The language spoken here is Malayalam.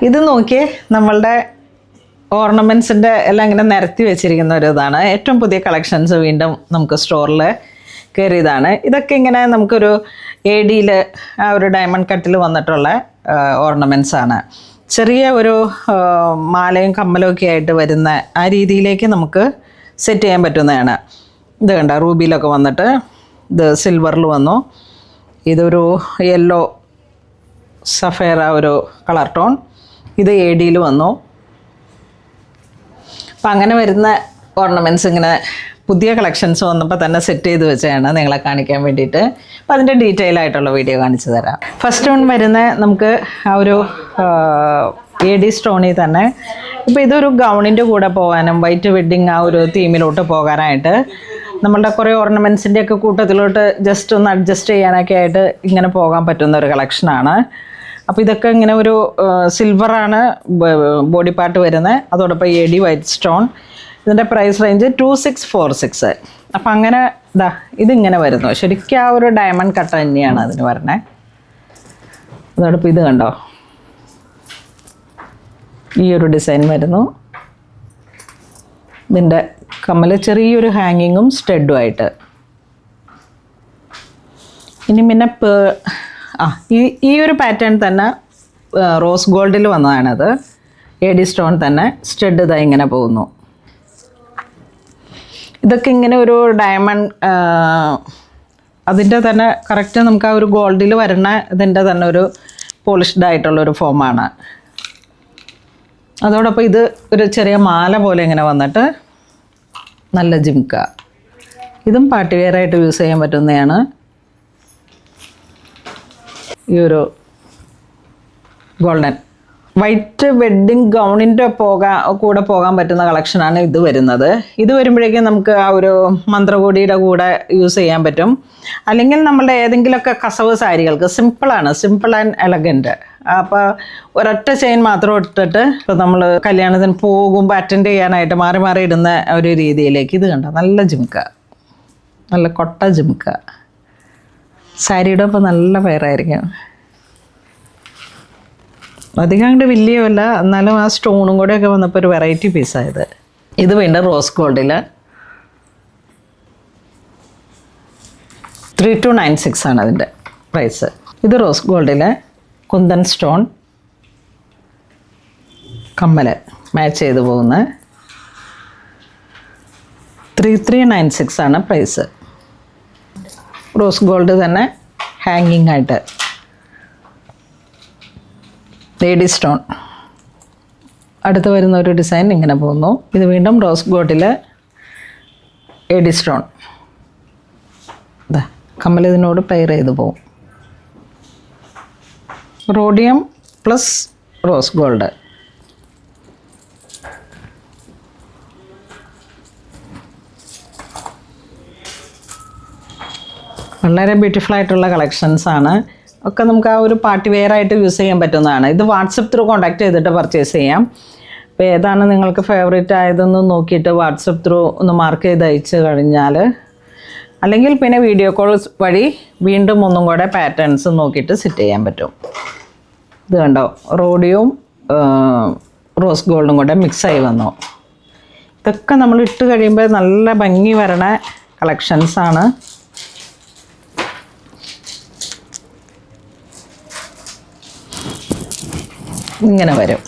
ഇത് നോക്കിയേ, നമ്മളുടെ ഓർണമെൻറ്റ്സിൻ്റെ എല്ലാം ഇങ്ങനെ നിരത്തി വെച്ചിരിക്കുന്ന ഒരു ഇതാണ്. ഏറ്റവും പുതിയ കളക്ഷൻസ് വീണ്ടും നമുക്ക് സ്റ്റോറിൽ കയറിയതാണ്. ഇതൊക്കെ ഇങ്ങനെ നമുക്കൊരു AD-യിൽ ആ ഒരു ഡയമണ്ട് കട്ടിൽ വന്നിട്ടുള്ള ഓർണമെൻറ്റ്സ് ആണ്. ചെറിയ ഒരു മാലയും കമ്മലും ഒക്കെ ആയിട്ട് വരുന്ന ആ രീതിയിലേക്ക് നമുക്ക് സെറ്റ് ചെയ്യാൻ പറ്റുന്നതാണ്. ഇത് കണ്ട റൂബിയിലൊക്കെ വന്നിട്ട് ഇത് സിൽവറിൽ വന്നു. ഇതൊരു യെല്ലോ സഫയർ ആ ഒരു കളർ ടോൺ. ഇത് AD-യിൽ വന്നു. അപ്പം അങ്ങനെ വരുന്ന ഓർണമെൻറ്റ്സ് ഇങ്ങനെ പുതിയ കളക്ഷൻസ് വന്നപ്പോൾ തന്നെ സെറ്റ് ചെയ്ത് വെച്ചാണ് നിങ്ങളെ കാണിക്കാൻ വേണ്ടിയിട്ട്. അപ്പം അതിൻ്റെ ഡീറ്റെയിൽ ആയിട്ടുള്ള വീഡിയോ കാണിച്ചു തരാം. ഫസ്റ്റ് വൺ വരുന്ന നമുക്ക് ആ ഒരു AD സ്റ്റോണിൽ തന്നെ. ഇപ്പോൾ ഇതൊരു ഗൗണിൻ്റെ കൂടെ പോകാനും വൈറ്റ് വെഡ്ഡിങ് ആ ഒരു തീമിലോട്ട് പോകാനായിട്ട് നമ്മളുടെ കുറേ ഓർണമെൻറ്റ്സിൻ്റെ ഒക്കെ കൂട്ടത്തിലോട്ട് ജസ്റ്റ് ഒന്ന് അഡ്ജസ്റ്റ് ചെയ്യാനൊക്കെ ആയിട്ട് ഇങ്ങനെ പോകാൻ പറ്റുന്ന ഒരു കളക്ഷനാണ്. അപ്പോൾ ഇതൊക്കെ ഇങ്ങനെ ഒരു സിൽവറാണ് ബോഡി പാർട്ട് വരുന്നത്. അതോടൊപ്പം AD വൈറ്റ് സ്റ്റോൺ. ഇതിൻ്റെ പ്രൈസ് റേഞ്ച് 2646. അപ്പം അങ്ങനെ ഇതിങ്ങനെ വരുന്നു. ശരിക്കും ആ ഒരു ഡയമണ്ട് കട്ട തന്നെയാണ് അതിന് വരണേ. അതോടൊപ്പം ഇത് കണ്ടോ, ഈ ഒരു ഡിസൈൻ വരുന്നു. ഇതിൻ്റെ കമ്മൽ ചെറിയൊരു ഹാങ്ങിങ്ങും സ്റ്റഡുമായിട്ട്. ഇനി പിന്നെ ഈ ഒരു പാറ്റേൺ തന്നെ റോസ് ഗോൾഡിൽ വന്നതാണത്. AD സ്റ്റോൺ തന്നെ സ്റ്റഡ് ഇതാ ഇങ്ങനെ പോകുന്നു. ഇതൊക്കെ ഇങ്ങനെ ഒരു ഡയമണ്ട് അതിൻ്റെ തന്നെ കറക്റ്റ് നമുക്ക് ആ ഒരു ഗോൾഡിൽ വരുന്ന ഇതിൻ്റെ തന്നെ ഒരു പോളിഷ്ഡ് ആയിട്ടുള്ളൊരു ഫോമാണ്. അതോടൊപ്പം ഇത് ഒരു ചെറിയ മാല പോലെ ഇങ്ങനെ വന്നിട്ട് നല്ല ജിംക്ക. ഇതും പാർട്ടി വെയറായിട്ട് യൂസ് ചെയ്യാൻ പറ്റുന്നതാണ്. ഈ ഒരു ഗോൾഡൻ വൈറ്റ് വെഡ്ഡിങ് ഗൗണിൻ്റെ കൂടെ പോകാൻ പറ്റുന്ന കളക്ഷനാണ് ഇത് വരുന്നത്. ഇത് വരുമ്പോഴേക്കും നമുക്ക് ആ ഒരു മന്ത്രകോടിയുടെ കൂടെ യൂസ് ചെയ്യാൻ പറ്റും. അല്ലെങ്കിൽ നമ്മളുടെ ഏതെങ്കിലുമൊക്കെ കസവ് സാരികൾക്ക് സിമ്പിളാണ്, സിമ്പിൾ ആൻഡ് എലഗൻറ്റ്. അപ്പോൾ ഒരൊറ്റ ചെയിൻ മാത്രം ഇട്ടിട്ട് ഇപ്പോൾ നമ്മൾ കല്യാണത്തിന് പോകുമ്പോൾ അറ്റൻഡ് ചെയ്യാനായിട്ട് മാറി മാറി ഇടുന്ന ഒരു രീതിയിലേക്ക് ഇത് കണ്ടോ, നല്ല ജിംക്ക, നല്ല കൊട്ട ജിംക്ക. സാരിയുടെ ഒപ്പം നല്ല പെയറായിരിക്കും. അധികം അങ്ങോട്ട് വലിയമല്ല, എന്നാലും ആ സ്റ്റോണും കൂടെയൊക്കെ വന്നപ്പോൾ ഒരു വെറൈറ്റി പീസായത്. ഇത് വീണ്ടും റോസ് ഗോൾഡിൽ 3296 ആണ് അതിൻ്റെ പ്രൈസ്. ഇത് റോസ് ഗോൾഡിൽ കുന്തൻ സ്റ്റോൺ കമ്മൽ മാച്ച് ചെയ്ത് പോകുന്ന 3396 ആണ് പ്രൈസ്. റോസ് ഗോൾഡ് തന്നെ ഹാങ്ങിങ് ആയിട്ട്. AD സ്റ്റോൺ അടുത്ത് വരുന്ന ഒരു ഡിസൈൻ ഇങ്ങനെ പോകുന്നു. ഇത് വീണ്ടും റോസ് ഗോൾഡിൽ AD സ്റ്റോൺ. കമ്മൽ ഇതിനോട് പെയർ ചെയ്ത് പോകും. Rhodium plus rose gold. വളരെ ബ്യൂട്ടിഫുൾ ആയിട്ടുള്ള കളക്ഷൻസാണ്. ഒക്കെ നമുക്ക് ആ ഒരു പാർട്ടി വെയറായിട്ട് യൂസ് ചെയ്യാൻ പറ്റുന്നതാണ്. ഇത് വാട്സപ്പ് ത്രൂ കോൺടാക്ട് ചെയ്തിട്ട് പർച്ചേസ് ചെയ്യാം. അപ്പോൾ ഏതാണ് നിങ്ങൾക്ക് ഫേവറേറ്റ് ആയതെന്ന് നോക്കിയിട്ട് വാട്സപ്പ് ത്രൂ ഒന്ന് മാർക്ക് ചെയ്ത് അയച്ച് കഴിഞ്ഞാൽ, അല്ലെങ്കിൽ പിന്നെ വീഡിയോ കോൾ വഴി വീണ്ടും ഒന്നും കൂടെ പാറ്റേൺസ് നോക്കിയിട്ട് സെറ്റ് ചെയ്യാൻ പറ്റും. ഇത് കണ്ടോ, റോഡിയും റോസ് ഗോൾഡും കൂടെ മിക്സായി വന്നു. ഇതൊക്കെ നമ്മൾ ഇട്ട് കഴിയുമ്പോൾ നല്ല ഭംഗി വരണ കളക്ഷൻസാണ്. ഇങ്ങനെ വരും.